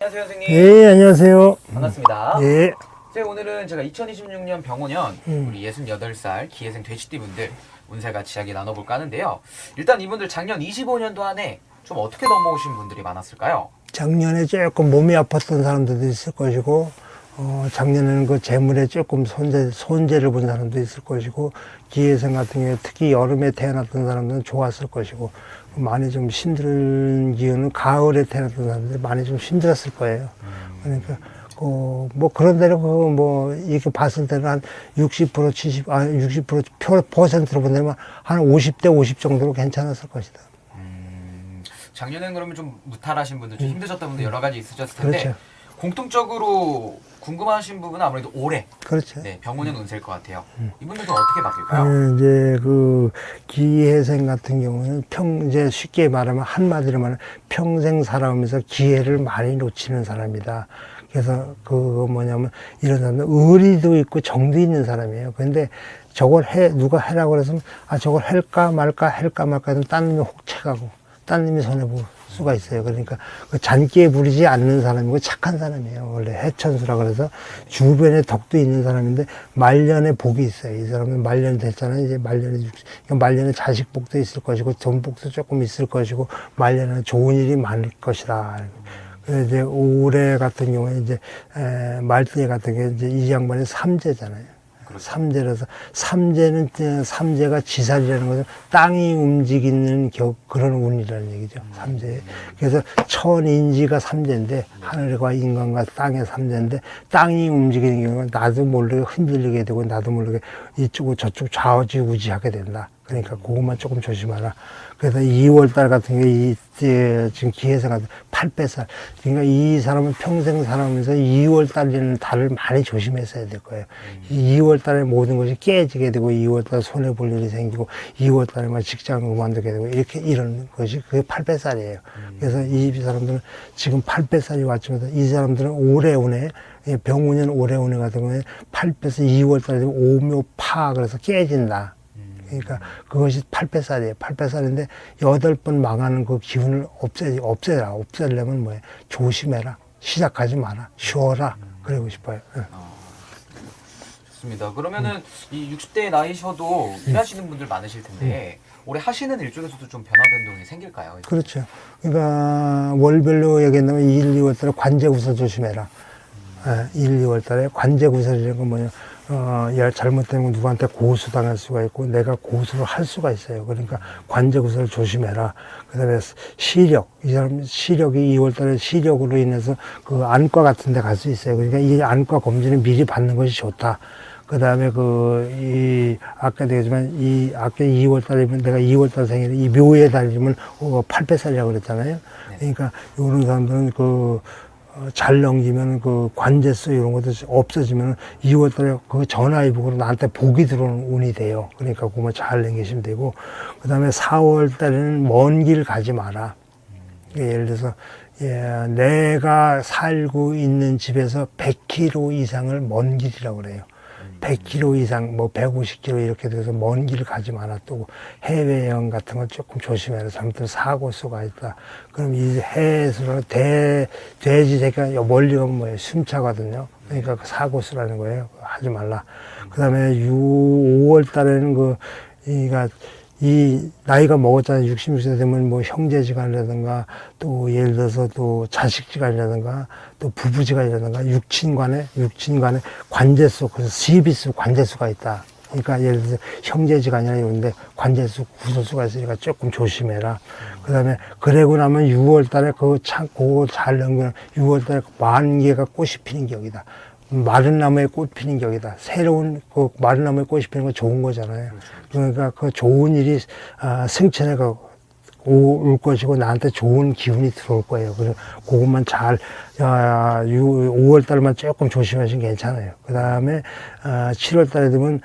안녕하세요, 선생님. 예, 안녕하세요. 반갑습니다. 예. 선생님, 오늘은 제가 2026년 병원년 우리 68살 기회생 돼지띠분들 운세 같이 이야기 나눠볼까 하는데요. 일단 이분들 작년 25년도 한 해 좀 어떻게 넘어오신 분들이 많았을까요? 작년에 조금 몸이 아팠던 사람들도 있을 것이고, 작년에는 그 재물에 조금 손재를 본 사람도 있을 것이고, 기회생 같은 경우에 특히 여름에 태어났던 사람들은 좋았을 것이고, 많이 좀 힘든 기운은 가을에 태어났던 사람들이 많이 좀 힘들었을 거예요. 그러니까, 뭐 그런 대로 이렇게 봤을 때는 한 60%, 60% 퍼센트로 본다면 한 50대 50 정도로 괜찮았을 것이다. 작년엔 그러면 좀 무탈하신 분들, 좀 힘드셨던 분들 여러 가지 있으셨을 텐데 그렇죠. 공통적으로 궁금하신 부분은 아무래도 올해 그렇죠. 네, 병원년 운세일 것 같아요. 이분들은 어떻게 바뀔까요? 이제 그 기회생 같은 경우는 이제 쉽게 말하면 한마디로 말하면 평생 살아오면서 기회를 많이 놓치는 사람이다. 그래서 뭐냐면 이런 사람은 의리도 있고 정도 있는 사람이에요. 근데 저걸 누가 해라고 그래서 저걸 할까 말까 해서 딴 놈이 혹채가고 딴 놈이 손해볼 수가 있어요. 그러니까 그 잔기에 부리지 않는 사람이고 착한 사람이에요. 원래 해천수라 그래서 주변에 덕도 있는 사람인데 말년에 복이 있어요. 이 사람은 말년 됐잖아요. 이제 말년에 자식 복도 있을 것이고 돈 복도 조금 있을 것이고 말년에 좋은 일이 많을 것이다. 그래서 이제 올해 같은 경우에 이제 말띠 같은 경우에 이제 이 양반이 삼재잖아요. 삼재라서 삼재가 지살이라는 것은 땅이 움직이는 그런 운이라는 얘기죠. 삼재. 그래서 천인지가 삼재인데 하늘과 인간과 땅의 삼재인데 땅이 움직이는 경우는 나도 모르게 흔들리게 되고 나도 모르게 이쪽 저쪽 좌우지우지하게 된다. 그러니까 그것만 조금 조심하라. 그래서 2월달 같은 경우에 지금 기회생 같은 8배살. 그러니까 이 사람은 평생 살아오면서 2월달에는 달을 많이 조심했어야 될 거예요. 2월달에 모든 것이 깨지게 되고 2월달에 손해볼 일이 생기고 2월달에만 직장을 그만두게 되고 이런 것이 그게 8배살이에요. 그래서 이 사람들은 지금 8배살이 왔지만 이 사람들은 오래운에 병운년 오래운에 같은 경우에 8배살 2월달에 오묘파 그래서 깨진다. 그러니까 그것이 8배살이에요. 8배살인데 8번 망하는 그 기운을 없애려면 뭐예요? 조심해라. 시작하지 마라. 쉬어라. 그러고 싶어요. 좋습니다. 그러면은 이 60대 나이셔도 일하시는 분들 많으실 텐데 올해 하시는 일 중에서도 좀 변화 변동이 생길까요? 그렇죠. 그러니까 월별로 얘기한다면 1, 2월달에 관제구설 조심해라. 1, 2월달에 관제구설이라는 건 뭐냐? 잘못되면 누구한테 고소당할 수가 있고 내가 고소를 할 수가 있어요. 그러니까 관제구설을 조심해라. 그 다음에 시력, 이 사람 시력이 2월달에 시력으로 인해서 그 안과 같은 데 갈 수 있어요. 그러니까 이 안과 검진을 미리 받는 것이 좋다. 그 다음에 아까 얘기했지만 아까 2월달이면 내가 2월달 생일에 이 묘의 달이면 8배살이라고 그랬잖아요. 그러니까 이런 사람들은 잘 넘기면 관제수 이런 것도 없어지면 2월달에 전화위복으로 나한테 복이 들어오는 운이 돼요. 그러니까 그거만 잘 넘기시면 되고, 그 다음에 4월달에는 먼 길 가지 마라. 예를 들어서, 내가 살고 있는 집에서 100km 이상을 먼 길이라고 그래요. 100km 이상, 150km 이렇게 돼서 먼 길을 가지 마라. 또 해외여행 같은 걸 조금 조심해라. 잘못하면 사고수가 있다. 그럼 이 해수로 돼지 새끼가 멀리 가면 뭐예요? 숨차거든요. 그러니까 그 사고수라는 거예요. 하지 말라. 그 다음에 5월 달에는 이 나이가 먹었잖아요. 66세 되면 형제지간이라든가 또 예를 들어서 또 자식지간이라든가 또 부부지간이라든가 육친간에 관제수, 그래서 시비수, 관제수가 있다. 그러니까 예를 들어서 형제지간이나 이런데 관제수, 구설수가 있으니까 조금 조심해라. 그 다음에 그러고 나면 6월 달에 그거 잘 넘기면 6월 달에 만개가 꽃이 피는 격이다. 마른 나무에 꽃 피는 격이다. 새로운 마른 나무에 꽃이 피는 건 좋은 거잖아요. 그러니까 그 좋은 일이 승천해가 올 것이고 나한테 좋은 기운이 들어올 거예요. 그래서 그것만 5월 달만 조금 조심하시면 괜찮아요. 그 다음에 7월 달에 되면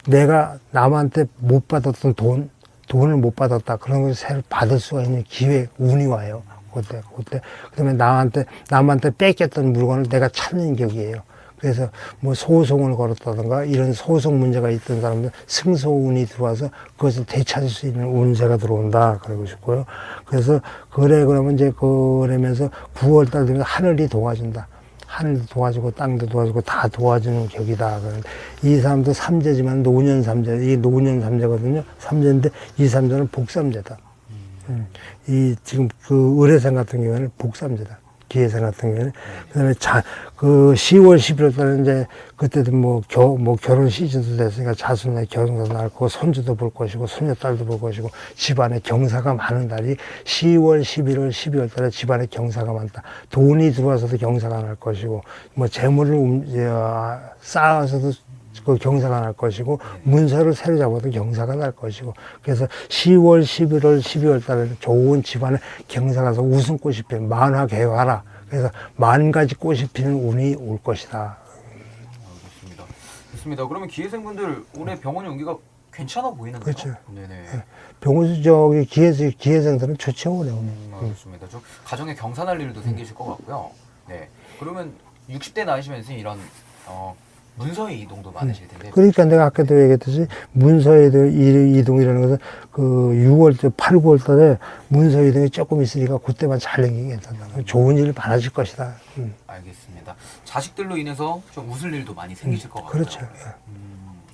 내가 남한테 못 받았던 돈을 못 받았다. 그런 걸 새로 받을 수가 있는 기회, 운이 와요. 그때. 그 다음에 남한테 뺏겼던 물건을 내가 찾는 격이에요. 그래서 뭐 소송을 걸었다든가 이런 소송 문제가 있던 사람들 승소운이 들어와서 그것을 되찾을 수 있는 운세가 들어온다 그러고 싶고요. 그래서 그래 그러면 이제 그러면서 9월달 되면 하늘이 도와준다. 하늘도 도와주고 땅도 도와주고 다 도와주는 격이다. 이 사람도 삼재지만 노년 삼재, 이게 노년 삼재거든요. 삼재인데 이 삼재는 복삼재다. 이 지금 그 의뢰생 같은 경우에는 복삼재다. 기회생 같은 경우에는 그다음에 그 10월 11월 달에 이제 그때도 뭐 결혼 시즌도 됐으니까 자손의 경사도 날 거고 손주도 볼 것이고 손녀딸도 볼 것이고 집안에 경사가 많은 달이 10월 11월 12월 달에 집안에 경사가 많다. 돈이 들어와서도 경사가 날 것이고 뭐 재물을 쌓아서도 그 경사가 날 것이고 문서를 새로 잡아도 경사가 날 것이고 그래서 10월, 11월, 12월 달에는 좋은 집안에 경사가 서 웃음꽃이 피는 만화 개화라. 그래서 만 가지 꽃이 피는 운이 올 것이다. 좋습니다. 좋습니다. 그러면 기회생분들 올해 병원에 온기가 괜찮아 보이는데요? 그렇죠. 네네. 병원 저기 기회생들은 좋죠 올해. 알겠습니다. 좀 가정에 경사날 일도 생기실 것 같고요. 네. 그러면 60대 나이시면서 이런 문서의 이동도 많으실 텐데. 그러니까 내가 아까도 얘기했듯이 문서의 이동이라는 것은 그 6월, 8, 9월 달에 문서 이동이 조금 있으니까 그때만 잘 넘기면 괜찮다. 좋은 일 많아질 것이다. 알겠습니다. 자식들로 인해서 좀 웃을 일도 많이 생기실 것 같아요. 그렇죠.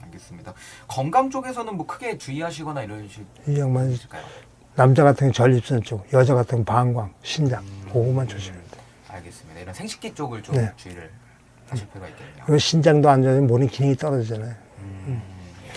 알겠습니다. 건강 쪽에서는 뭐 크게 주의하시거나 이러실 이 양반이 있을까요? 남자 같은 경우 전립선 쪽, 여자 같은 경우 방광, 신장, 그거만 조심해야 돼. 알겠습니다. 이런 생식기 쪽을 좀 네. 주의를 하실 필요가 있겠네요. 그리고 신장도 안 좋아지면 모든 기능이 떨어지잖아요.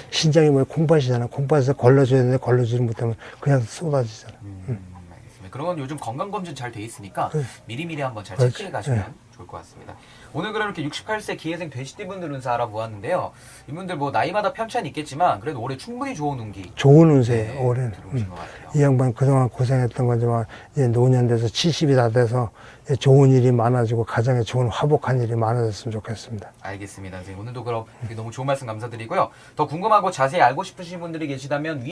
신장이 뭐 콩팥이잖아. 콩팥에서 걸러줘야 되는데 걸러주지 못하면 그냥 쏟아지잖아. 알겠습니다. 그런 건 요즘 건강검진 잘 돼 있으니까 그래. 미리미리 한번 잘 그렇지. 체크해 가시면 좋을 것 같습니다. 오늘 그럼 이렇게 68세 기회생 돼지띠분들 운사 알아보았는데요. 이분들 뭐 나이마다 편차는 있겠지만 그래도 올해 충분히 좋은 운기 좋은 운세예요, 올해는. 들어오신 것 같아요. 이 양반 그동안 고생했던 거지만 이제 노년 돼서 70이 다 돼서 이제 좋은 일이 많아지고 가정에 좋은 화복한 일이 많아졌으면 좋겠습니다. 알겠습니다. 선생님 오늘도 그럼 너무 좋은 말씀 감사드리고요. 더 궁금하고 자세히 알고 싶으신 분들이 계시다면